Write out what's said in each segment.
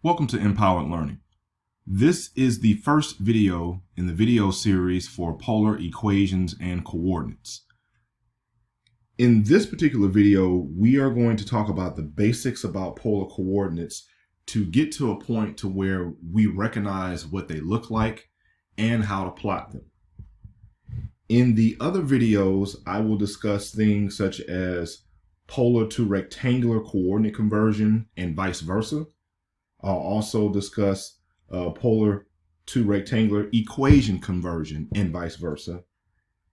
Welcome to Empowered Learning. This is the first video in the video series for polar equations and coordinates. In this particular video, we are going to talk about the basics about polar coordinates to get to a point to where we recognize what they look like and how to plot them. In the other videos, I will discuss things such as polar to rectangular coordinate conversion and vice versa. I'll also discuss polar to rectangular equation conversion and vice versa.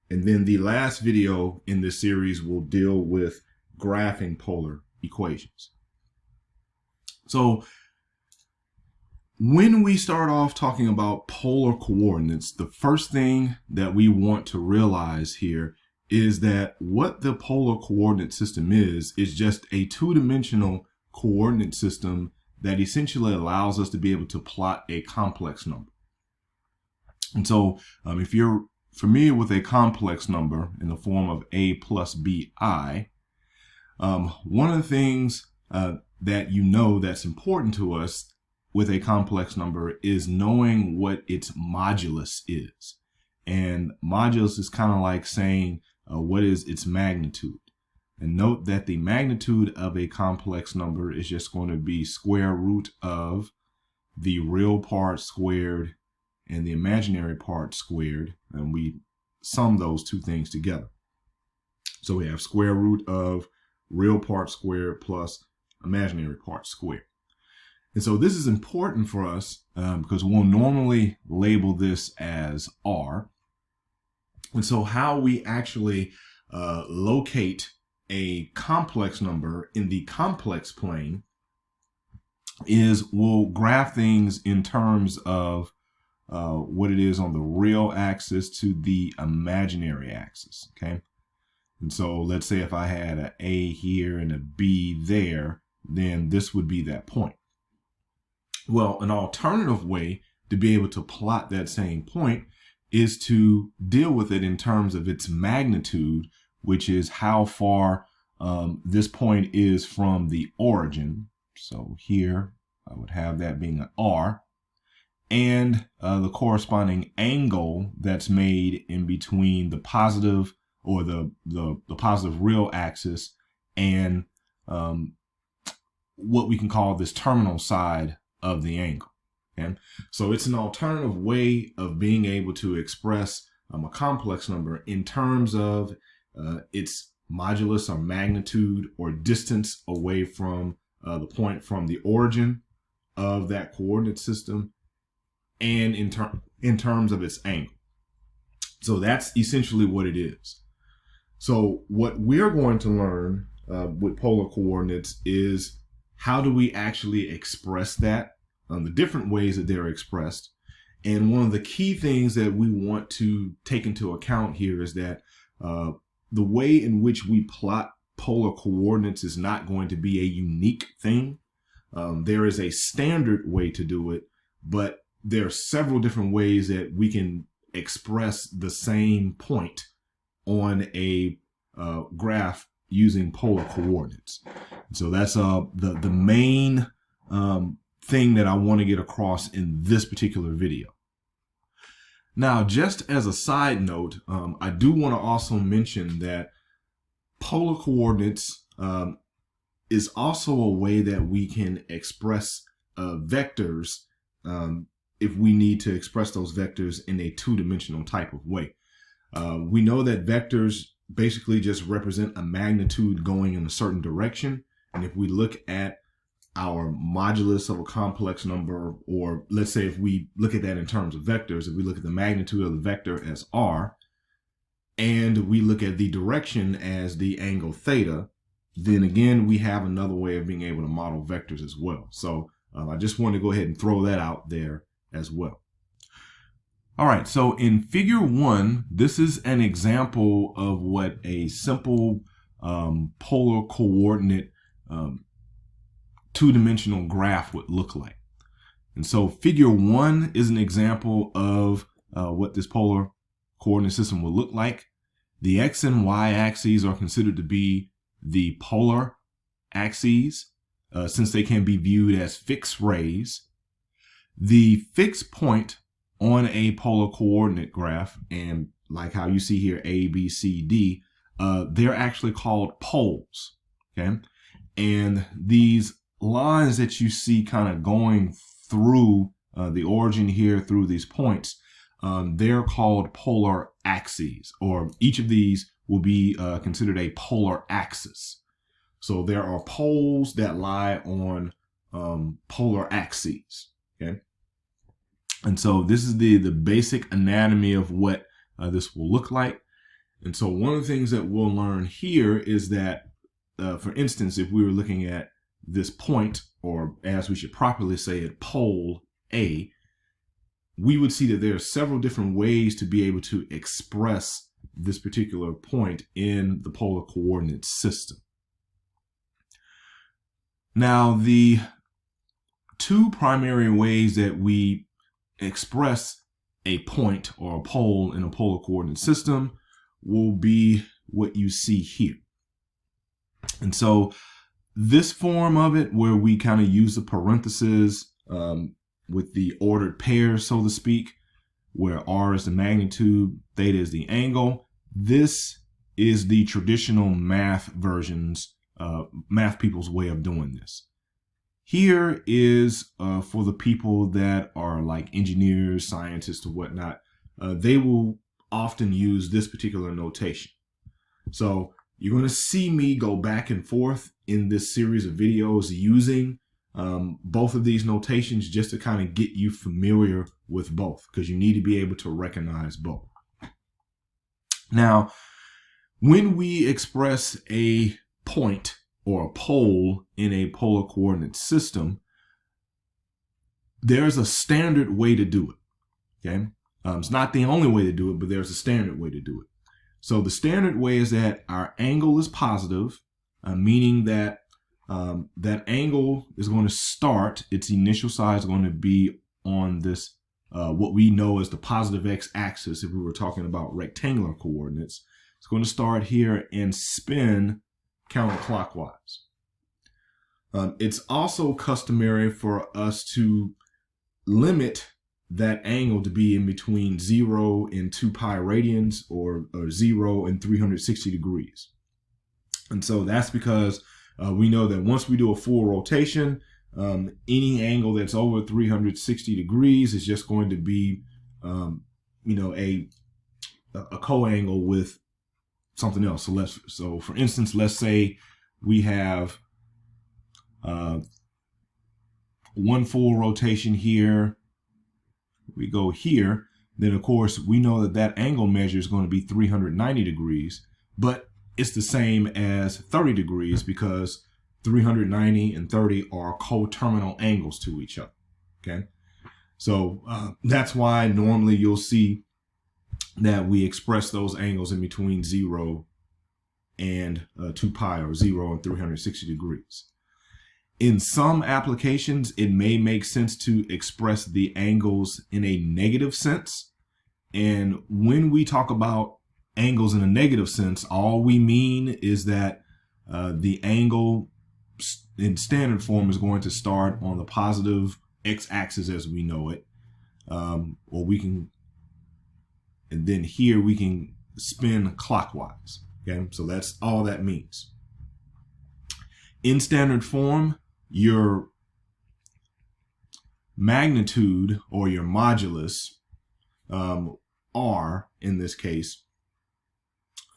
And then the last video in this series will deal with graphing polar equations. So when we start off talking about polar coordinates, the first thing that we want to realize here is that what the polar coordinate system is just a two-dimensional coordinate system that essentially allows us to be able to plot a complex number. And so if you're familiar with a complex number in the form of a plus bi, one of the things that you know that's important to us with a complex number is knowing what its modulus is. And modulus is kind of like saying what is its magnitude. And note that the magnitude of a complex number is just going to be square root of the real part squared and the imaginary part squared. And we sum those two things together. So we have square root of real part squared plus imaginary part squared. And so this is important for us because we'll normally label this as R. And so how we actually locate a complex number in the complex plane is we'll graph things in terms of what it is on the real axis to the imaginary axis, okay? And so let's say if I had an A here and a B there, then this would be that point. Well, an alternative way to be able to plot that same point is to deal with it in terms of its magnitude, which is how far this point is from the origin. So here I would have that being an R, and the corresponding angle that's made in between the positive or the positive real axis and what we can call this terminal side of the angle. Okay? So it's an alternative way of being able to express a complex number in terms of its modulus or magnitude or distance away from the point from the origin of that coordinate system and in terms of its angle. So that's essentially what it is. So what we're going to learn with polar coordinates is how do we actually express that, the different ways that they're expressed. And one of the key things that we want to take into account here is that the way in which we plot polar coordinates is not going to be a unique thing. There is a standard way to do it, but there are several different ways that we can express the same point on a graph using polar coordinates. So that's the main thing that I want to get across in this particular video. Now, just as a side note, I do want to also mention that polar coordinates is also a way that we can express vectors if we need to express those vectors in a two-dimensional type of way. We know that vectors basically just represent a magnitude going in a certain direction. And if we look at our modulus of a complex number, or let's say if we look at that in terms of vectors, if we look at the magnitude of the vector as R, and we look at the direction as the angle theta, then again, we have another way of being able to model vectors as well. So I just want to go ahead and throw that out there as well. All right, so in figure 1, this is an example of what a simple polar coordinate two-dimensional graph would look like. And so figure 1 is an example of what this polar coordinate system will look like. The X and Y axes are considered to be the polar axes. since they can be viewed as fixed rays. The fixed point on a polar coordinate graph, and like how you see here, A, B, C, D, they're actually called poles, okay? And these lines that you see kind of going through the origin here through these points, they're called polar axes, or each of these will be considered a polar axis. So there are poles that lie on polar axes, okay? And so this is the basic anatomy of what this will look like. And so one of the things that we'll learn here is that, for instance, if we were looking at this point, or as we should properly say it, pole A, we would see that there are several different ways to be able to express this particular point in the polar coordinate system. Now, the two primary ways that we express a point or a pole in a polar coordinate system will be what you see here. And so this form of it, where we kind of use the parentheses with the ordered pairs, so to speak, where R is the magnitude, theta is the angle, this is the traditional math versions, math people's way of doing this. Here is for the people that are like engineers, scientists, or whatnot. They will often use this particular notation. So you're going to see me go back and forth in this series of videos using both of these notations just to kind of get you familiar with both, because you need to be able to recognize both. Now, when we express a point or a pole in a polar coordinate system, there's a standard way to do it, okay? It's not the only way to do it, but there's a standard way to do it. So the standard way is that our angle is positive, meaning that that angle is going to start, its initial side is going to be on this, what we know as the positive x-axis if we were talking about rectangular coordinates. It's going to start here and spin counterclockwise. It's also customary for us to limit that angle to be in between 0 and 2 pi radians, or 0 and 360 degrees. And so that's because we know that once we do a full rotation, any angle that's over 360 degrees is just going to be, a co-angle with something else. So for instance, let's say we have one full rotation here. We go here, then of course we know that that angle measure is going to be 390 degrees, but it's the same as 30 degrees because 390 and 30 are coterminal angles to each other, okay? So that's why normally you'll see that we express those angles in between 0 and 2 pi, or 0 and 360 degrees. In some applications, it may make sense to express the angles in a negative sense. And when we talk about angles in a negative sense, all we mean is that the angle in standard form is going to start on the positive x-axis as we know it. Or we can, and then here we can spin clockwise. Okay, so that's all that means. In standard form, your magnitude, or your modulus, R in this case,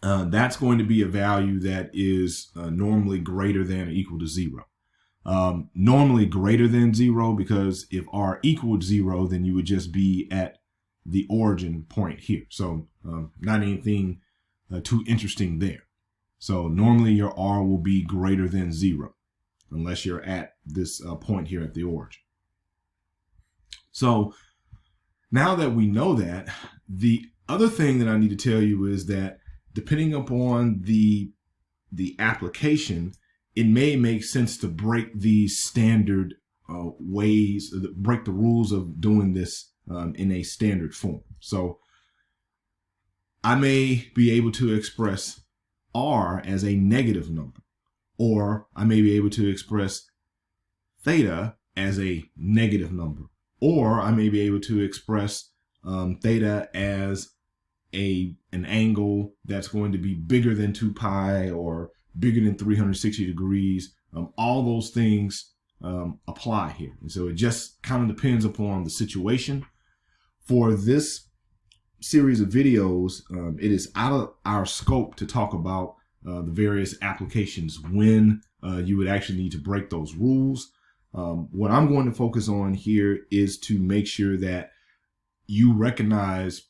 that's going to be a value that is normally greater than or equal to 0. Normally greater than 0, because if R equaled 0, then you would just be at the origin point here. So not anything too interesting there. So normally your R will be greater than 0. Unless you're at this point here at the origin. So now that we know that, the other thing that I need to tell you is that depending upon the application, it may make sense to break these standard ways, break the rules of doing this in a standard form. So I may be able to express R as a negative number. Or I may be able to express theta as a negative number, or I may be able to express theta as an angle that's going to be bigger than 2 pi or bigger than 360 degrees. All those things apply here. And so it just kind of depends upon the situation. For this series of videos, it is out of our scope to talk about the various applications when you would actually need to break those rules. What I'm going to focus on here is to make sure that you recognize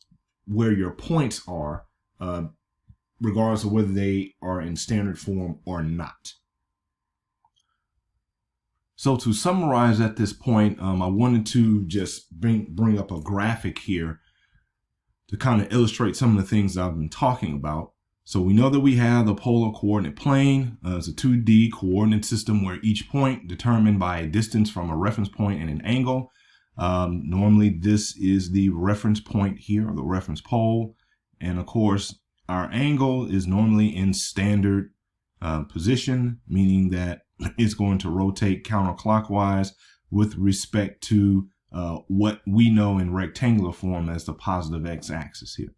where your points are, regardless of whether they are in standard form or not. So to summarize at this point, I wanted to just bring up a graphic here to kind of illustrate some of the things I've been talking about. So we know that we have the polar coordinate plane. It's a 2D coordinate system where each point determined by a distance from a reference point and an angle. Normally this is the reference point here, or the reference pole. And of course, our angle is normally in standard position, meaning that it's going to rotate counterclockwise with respect to what we know in rectangular form as the positive x-axis here.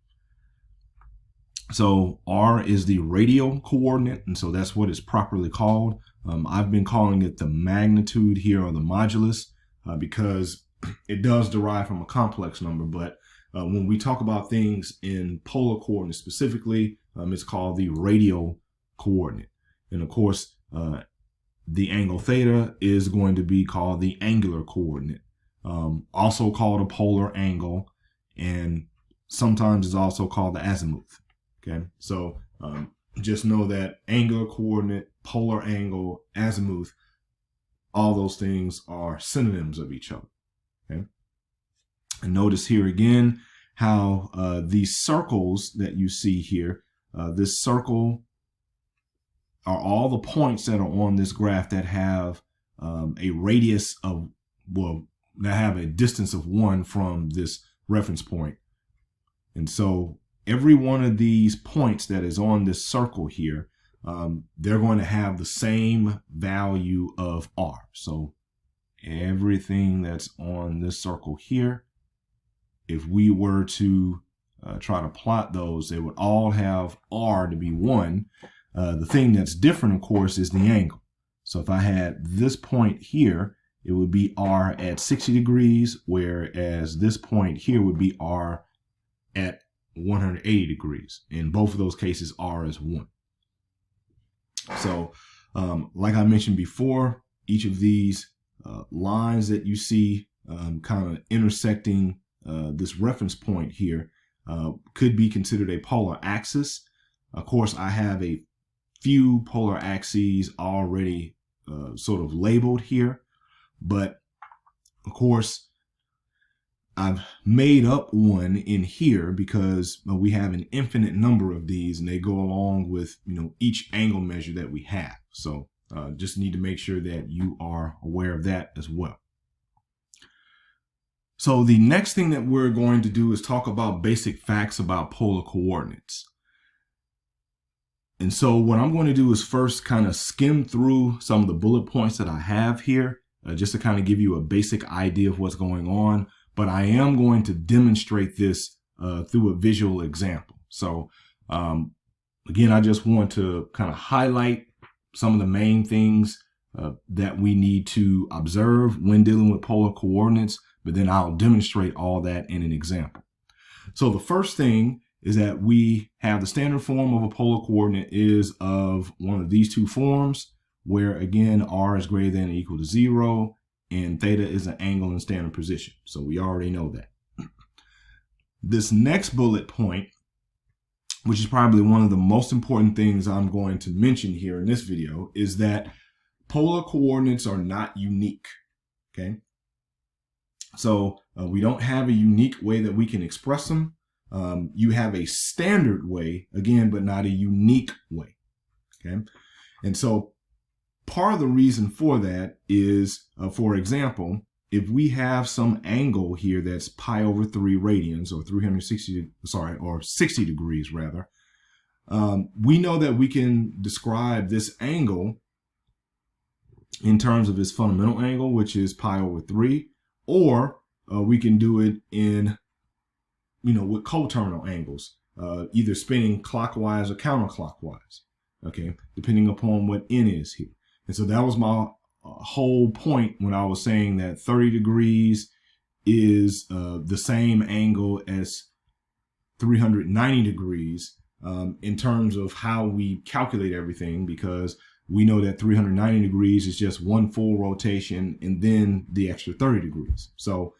So R is the radial coordinate, and so that's what it's properly called. I've been calling it the magnitude here, or the modulus, because it does derive from a complex number. But when we talk about things in polar coordinates specifically, it's called the radial coordinate. And of course, the angle theta is going to be called the angular coordinate, also called a polar angle, and sometimes it's also called the azimuth. Okay, so just know that angular coordinate, polar angle, azimuth, all those things are synonyms of each other. Okay, and notice here again how these circles that you see here, this circle are all the points that are on this graph that have a radius of, well, that have a distance of 1 from this reference point. And so every one of these points that is on this circle here, they're going to have the same value of R. So everything that's on this circle here, if we were to try to plot those, they would all have R to be 1. The thing that's different, of course, is the angle. So if I had this point here, it would be R at 60 degrees, whereas this point here would be R at 180 degrees. In both of those cases, R is 1. So like I mentioned before, each of these lines that you see kind of intersecting this reference point here could be considered a polar axis. Of course, I have a few polar axes already sort of labeled here, but of course I've made up one in here because we have an infinite number of these, and they go along with, you know, each angle measure that we have. So just need to make sure that you are aware of that as well. So the next thing that we're going to do is talk about basic facts about polar coordinates. And so what I'm going to do is first kind of skim through some of the bullet points that I have here, just to kind of give you a basic idea of what's going on. But I am going to demonstrate this through a visual example. So again, I just want to kind of highlight some of the main things that we need to observe when dealing with polar coordinates, but then I'll demonstrate all that in an example. So the first thing is that we have the standard form of a polar coordinate is of one of these two forms, where again, R is greater than or equal to 0, and theta is an angle in standard position. So we already know that. This next bullet point, which is probably one of the most important things I'm going to mention here in this video, is that polar coordinates are not unique. Okay. So we don't have a unique way that we can express them. You have a standard way, again, but not a unique way. Okay. And so part of the reason for that is, for example, if we have some angle here that's pi over 3 radians, or 60 degrees rather, we know that we can describe this angle in terms of its fundamental angle, which is pi over 3, or we can do it in, with coterminal angles, either spinning clockwise or counterclockwise, okay, depending upon what n is here. And so that was my whole point when I was saying that 30 degrees is the same angle as 390 degrees in terms of how we calculate everything, because we know that 390 degrees is just one full rotation and then the extra 30 degrees. So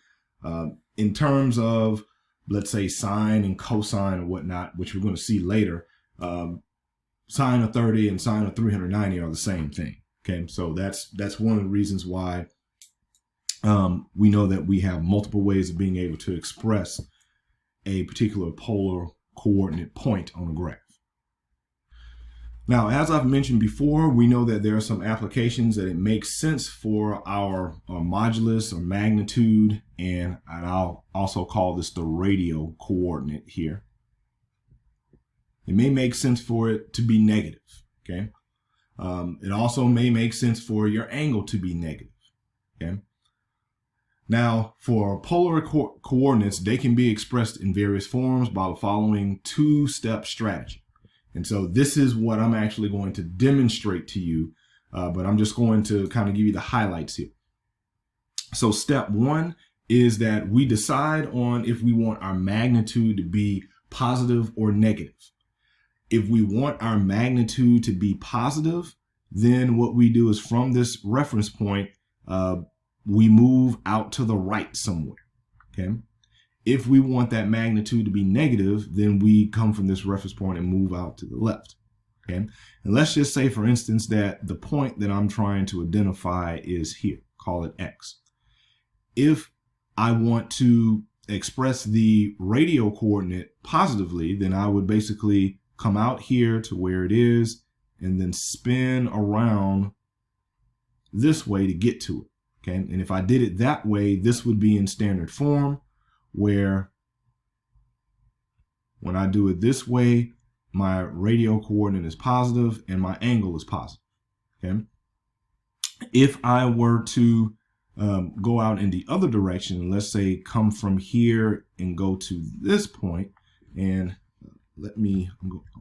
in terms of, let's say, sine and cosine or whatnot, which we're going to see later, sine of 30 and sine of 390 are the same thing. Okay, so that's one of the reasons why we know that we have multiple ways of being able to express a particular polar coordinate point on a graph. Now, as I've mentioned before, we know that there are some applications that it makes sense for our modulus or magnitude, and I'll also call this the radial coordinate here. It may make sense for it to be negative, okay? It also may make sense for your angle to be negative, okay? Now, for polar coordinates, they can be expressed in various forms by the following two-step strategy. And so this is what I'm actually going to demonstrate to you, but I'm just going to kind of give you the highlights here. So step one is that we decide on if we want our magnitude to be positive or negative. If we want our magnitude to be positive, then what we do is from this reference point, we move out to the right somewhere, okay? If we want that magnitude to be negative, then we come from this reference point and move out to the left, okay? And let's just say, for instance, that the point that I'm trying to identify is here, call it X. If I want to express the radial coordinate positively, then I would basically come out here to where it is and then spin around this way to get to it. Okay, and if I did it that way, this would be in standard form, where when I do it this way, my radial coordinate is positive and my angle is positive. Okay, if I were to go out in the other direction, let's say come from here and go to this point, and I'm going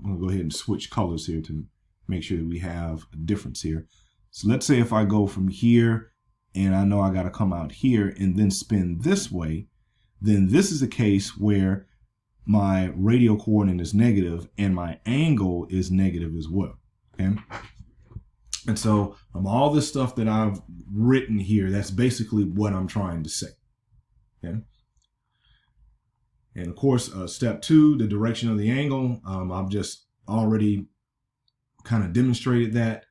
to go ahead and switch colors here to make sure that we have a difference here. So let's say if I go from here and I know I got to come out here and then spin this way, then this is a case where my radial coordinate is negative and my angle is negative as well, okay? And so all this stuff that I've written here, that's basically what I'm trying to say, okay? And of course, step two, the direction of the angle, I've just already kind of demonstrated that.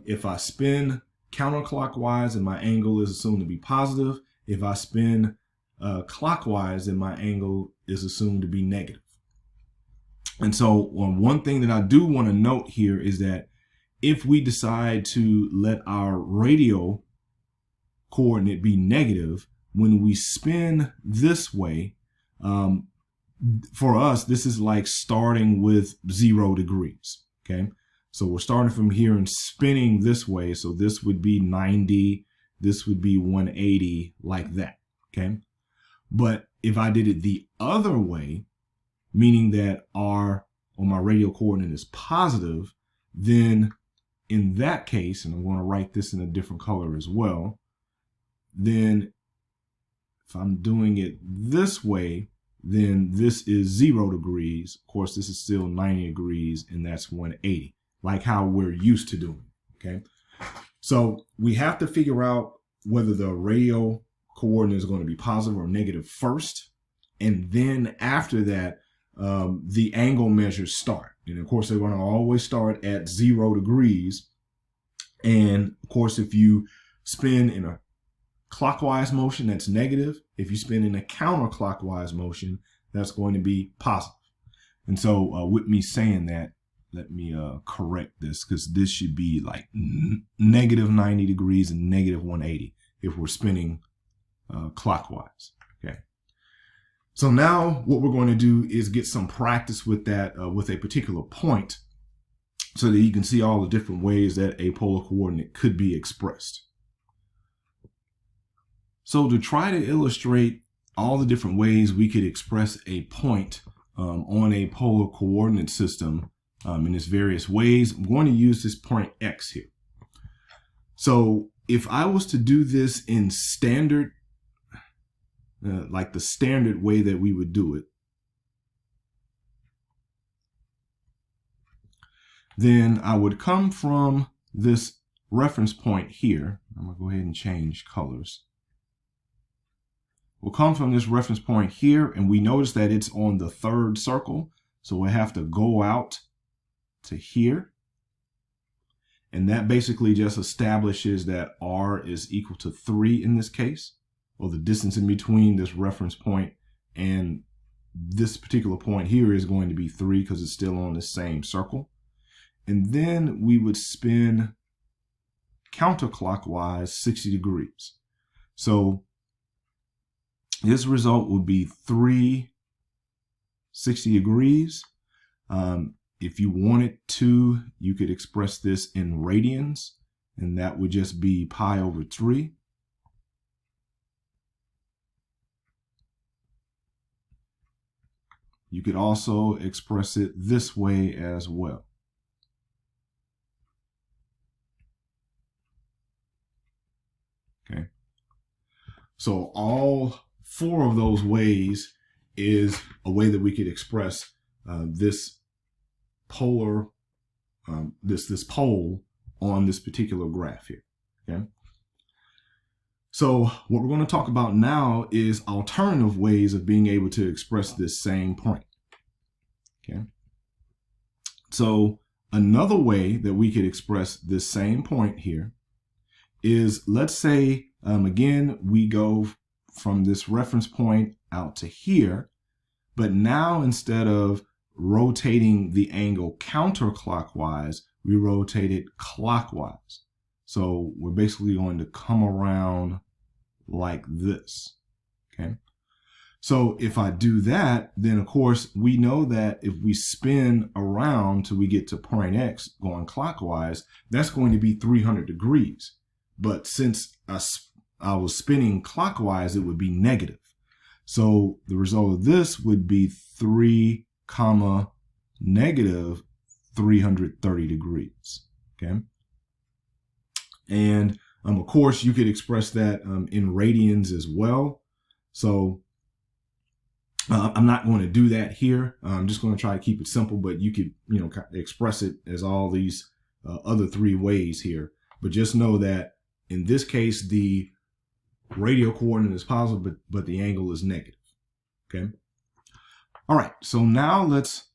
If I spin counterclockwise, and my angle is assumed to be positive. If I spin clockwise, then my angle is assumed to be negative. And so one thing that I do want to note here is that if we decide to let our radial coordinate be negative, when we spin this way, for us, this is like starting with 0 degrees, okay? So we're starting from here and spinning this way. So this would be 90, this would be 180, like that, okay? But if I did it the other way, meaning that my radial coordinate is positive, then in that case, and I'm going to write this in a different color as well, then if I'm doing it this way, then this is 0 degrees. Of course, this is still 90 degrees, and that's 180. Like how we're used to doing, okay? So we have to figure out whether the radial coordinate is going to be positive or negative first. And then after that, the angle measures start. And of course, they're going to always start at 0 degrees. And of course, if you spin in a clockwise motion, that's negative. If you spin in a counterclockwise motion, that's going to be positive. And so with me saying that, let me correct this, because this should be like negative 90 degrees and negative 180 if we're spinning clockwise, okay? So now what we're going to do is get some practice with that, with a particular point. so that you can see all the different ways that a polar coordinate could be expressed. So to try to illustrate all the different ways we could express a point on a polar coordinate system in its various ways, I'm going to use this point X here. So if I was to do this in standard, like the standard way that we would do it, then I would come from this reference point here. I'm going to go ahead and change colors. We'll come from this reference point here, and we notice that it's on the third circle. So we'll have to go out to here. And that basically just establishes that R is equal to 3 in this case, or the distance in between this reference point and this particular point here is going to be 3 because it's still on the same circle. And then we would spin counterclockwise 60 degrees. So this result would be 360 degrees. If you wanted to, you could express this in radians, and that would just be pi over 3. You could also express it this way as well. Okay. So all 4 of those ways is a way that we could express this polar, this pole on this particular graph here. Okay. So what we're going to talk about now is alternative ways of being able to express this same point. Okay. So another way that we could express this same point here is, let's say, again, we go from this reference point out to here, but now instead of rotating the angle counterclockwise, we rotate it clockwise. So we're basically going to come around like this. Okay. So if I do that, then of course we know that if we spin around till we get to point X going clockwise, that's going to be 300 degrees. But since I was spinning clockwise, it would be negative. So the result of this would be 3, negative 330 degrees. Okay. And of course, you could express that in radians as well. So I'm not going to do that here. I'm just going to try to keep it simple, but you could, express it as all these other 3 ways here. But just know that in this case, the radial coordinate is positive, but the angle is negative. Okay. All right. So now let's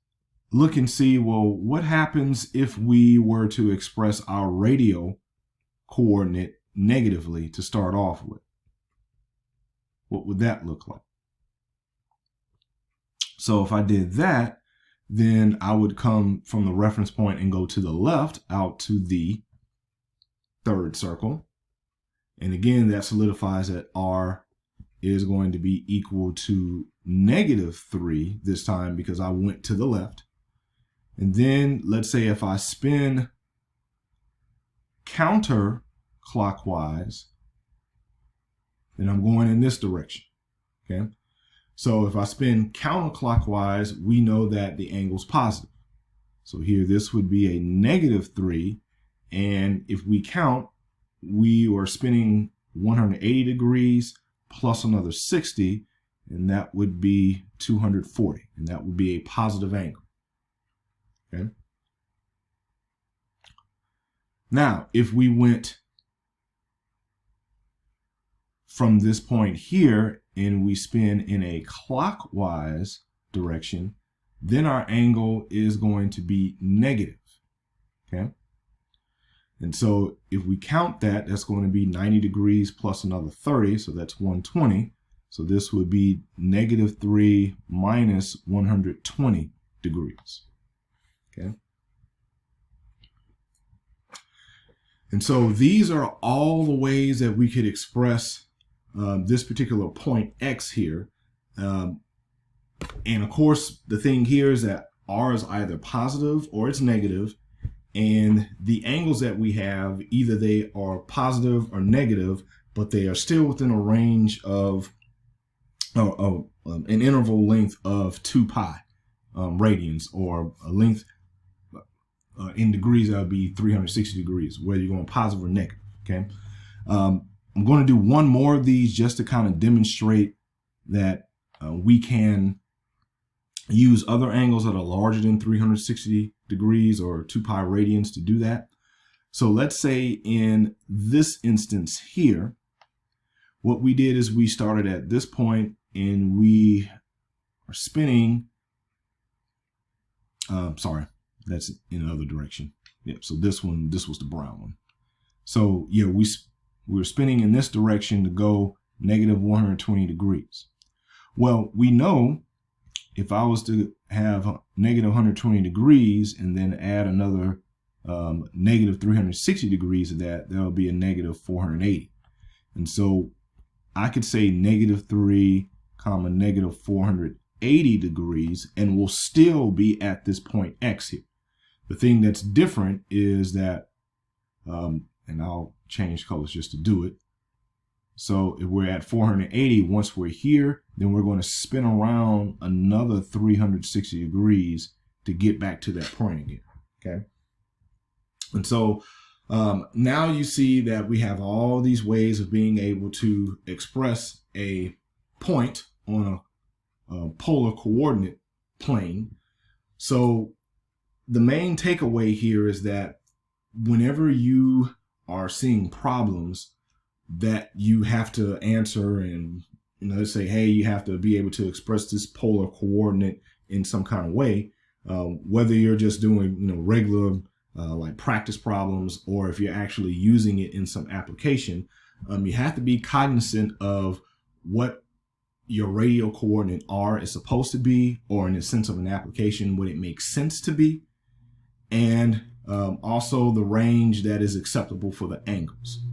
look and see, well, what happens if we were to express our radial coordinate negatively to start off with? What would that look like? So if I did that, then I would come from the reference point and go to the left out to the third circle. And again, that solidifies that R is going to be equal to negative 3 this time because I went to the left. And then let's say if I spin counterclockwise, then I'm going in this direction. Okay. So if I spin counterclockwise, we know that the angle's positive. So here, this would be a negative 3. And if we count, we are spinning 180 degrees plus another 60, and that would be 240. And that would be a positive angle. Okay. Now, if we went from this point here and we spin in a clockwise direction, then our angle is going to be negative. Okay. And so if we count that, that's going to be 90 degrees plus another 30. So that's 120. So this would be negative 3 minus 120 degrees. Okay. And so these are all the ways that we could express this particular point X here. And of course, the thing here is that R is either positive or it's negative. And the angles that we have, either they are positive or negative, but they are still within a range of an interval length of 2 pi radians, or a length in degrees that would be 360 degrees, whether you're going positive or negative. Okay. I'm going to do one more of these just to kind of demonstrate that we can use other angles that are larger than 360 degrees or 2 pi radians to do that. So let's say in this instance here, what we did is we started at this point and we are spinning. Sorry, that's in the other direction. Yep. So this was the brown one. So yeah, we were spinning in this direction to go negative 120 degrees. Well, we know if I was to have negative 120 degrees and then add another negative 360 degrees of that, that would be a negative 480. And so I could say negative 3, negative 480 degrees, and we'll still be at this point X here. The thing that's different is that, and I'll change colors just to do it. So if we're at 480, once we're here, then we're going to spin around another 360 degrees to get back to that point again. Okay. And so now you see that we have all these ways of being able to express a point on a polar coordinate plane. So the main takeaway here is that whenever you are seeing problems that you have to answer, and let's say, hey, you have to be able to express this polar coordinate in some kind of way, whether you're just doing regular like practice problems, or if you're actually using it in some application, you have to be cognizant of what your radial coordinate R is supposed to be, or in the sense of an application, what it makes sense to be, and also the range that is acceptable for the angles.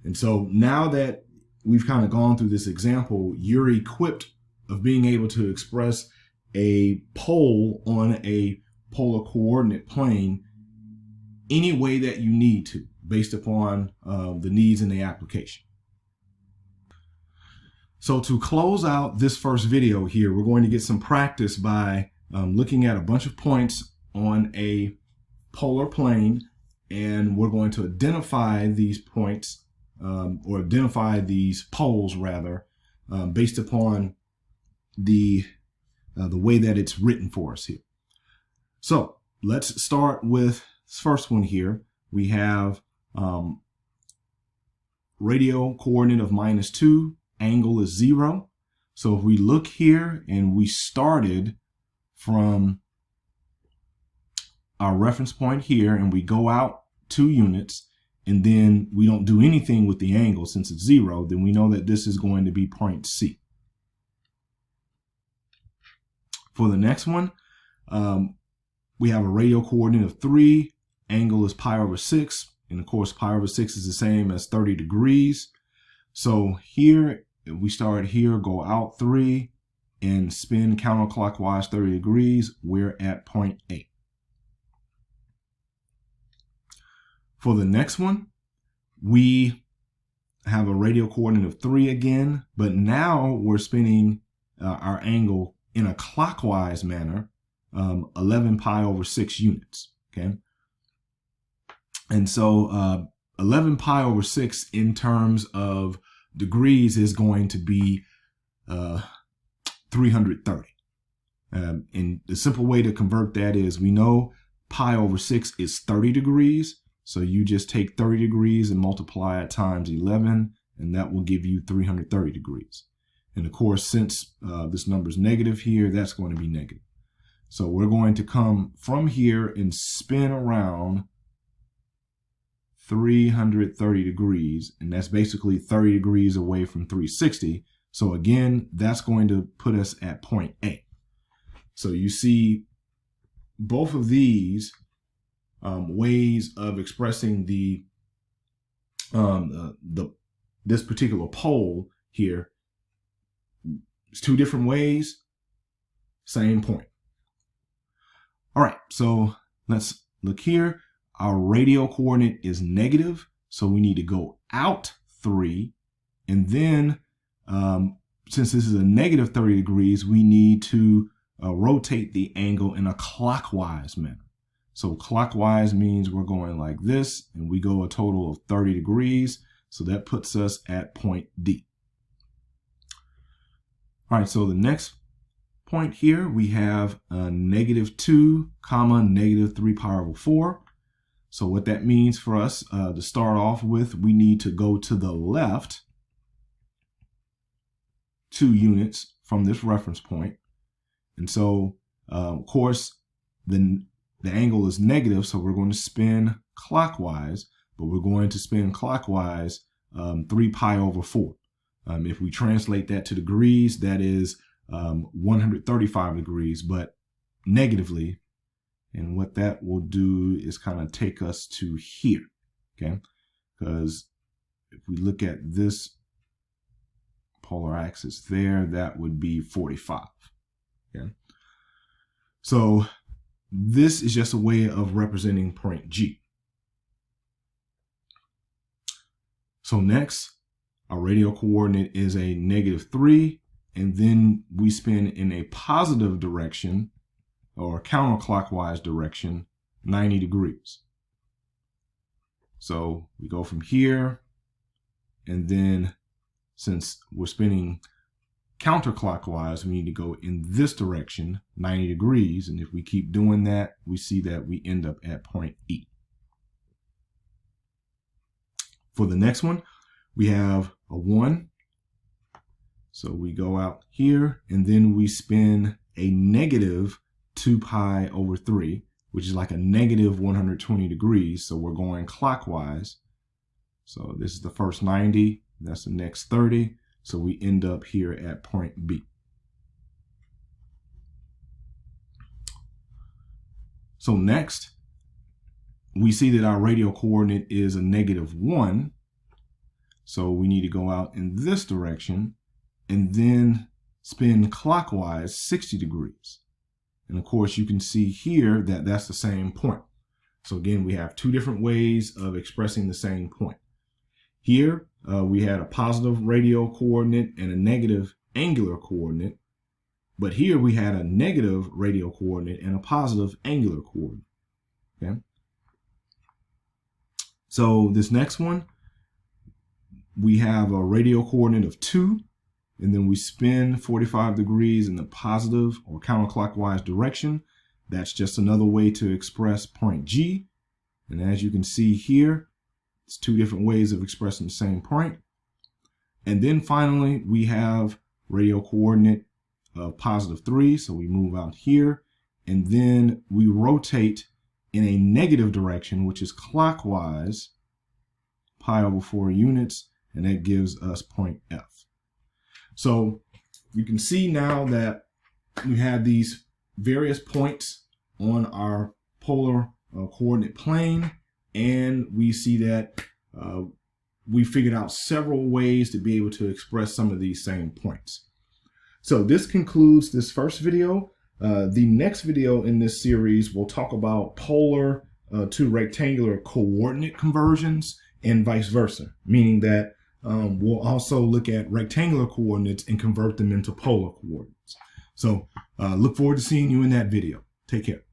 And so now that we've kind of gone through this example, you're equipped of being able to express a pole on a polar coordinate plane any way that you need to, based upon the needs in the application. So to close out this first video here, we're going to get some practice by looking at a bunch of points on a polar plane, and we're going to identify these points or identify these poles rather, based upon the way that it's written for us here. So let's start with this first one here. We have radial coordinate of -2, angle is 0. So if we look here and we started from our reference point here and we go out 2 units, and then we don't do anything with the angle since it's 0, then we know that this is going to be point C. For the next one, we have a radial coordinate of 3, angle is pi/6, and of course pi/6 is the same as 30 degrees. So here, if we start here, go out 3, and spin counterclockwise 30 degrees, we're at point A. For the next one, we have a radial coordinate of 3 again, but now we're spinning our angle in a clockwise manner, 11 pi/6 units, okay? And so 11 pi/6 in terms of degrees is going to be 330. And the simple way to convert that is, we know pi/6 is 30 degrees. So you just take 30 degrees and multiply it times 11, and that will give you 330 degrees. And of course, since this number is negative here, that's going to be negative. So we're going to come from here and spin around 330 degrees, and that's basically 30 degrees away from 360. So again, that's going to put us at point A. So you see both of these ways of expressing this particular pole here. It's 2 different ways, same point. All right, so let's look here. our radial coordinate is negative, so we need to go out 3. And then, since this is a negative 30 degrees, we need to rotate the angle in a clockwise manner. So clockwise means we're going like this, and we go a total of 30 degrees. So that puts us at point D. All right, so the next point here, we have -2, -3 pi over 4. So what that means for us to start off with, we need to go to the left 2 units from this reference point. And so, of course, the angle is negative, so we're going to spin clockwise, but we're going to spin clockwise 3 pi over 4. If we translate that to degrees, that is 135 degrees, but negatively. And what that will do is kind of take us to here, okay? Because if we look at this polar axis there, that would be 45, okay? So this is just a way of representing point G. So next, our radial coordinate is a -3, and then we spin in a positive direction or counterclockwise direction, 90 degrees. So we go from here, and then since we're spinning counterclockwise, we need to go in this direction, 90 degrees. And if we keep doing that, we see that we end up at point E. For the next one, we have a 1. So we go out here, and then we spin a -2 pi over 3, which is like a -120 degrees. So we're going clockwise. So this is the first 90, that's the next 30. So we end up here at point B. So next, we see that our radial coordinate is a -1. So we need to go out in this direction and then spin clockwise 60 degrees. And of course, you can see here that that's the same point. So again, we have 2 different ways of expressing the same point. Here, we had a positive radial coordinate and a negative angular coordinate. But here we had a negative radial coordinate and a positive angular coordinate. Okay. So this next one, we have a radial coordinate of 2, and then we spin 45 degrees in the positive or counterclockwise direction. That's just another way to express point G. And as you can see here, it's 2 different ways of expressing the same point. And then finally, we have radial coordinate of +3. So we move out here, and then we rotate in a negative direction, which is clockwise, pi over 4 units, and that gives us point F. So you can see now that we have these various points on our polar coordinate plane, and we see that we figured out several ways to be able to express some of these same points. So this concludes this first video. The next video in this series will talk about polar to rectangular coordinate conversions and vice versa, meaning that we'll also look at rectangular coordinates and convert them into polar coordinates. So look forward to seeing you in that video. Take care.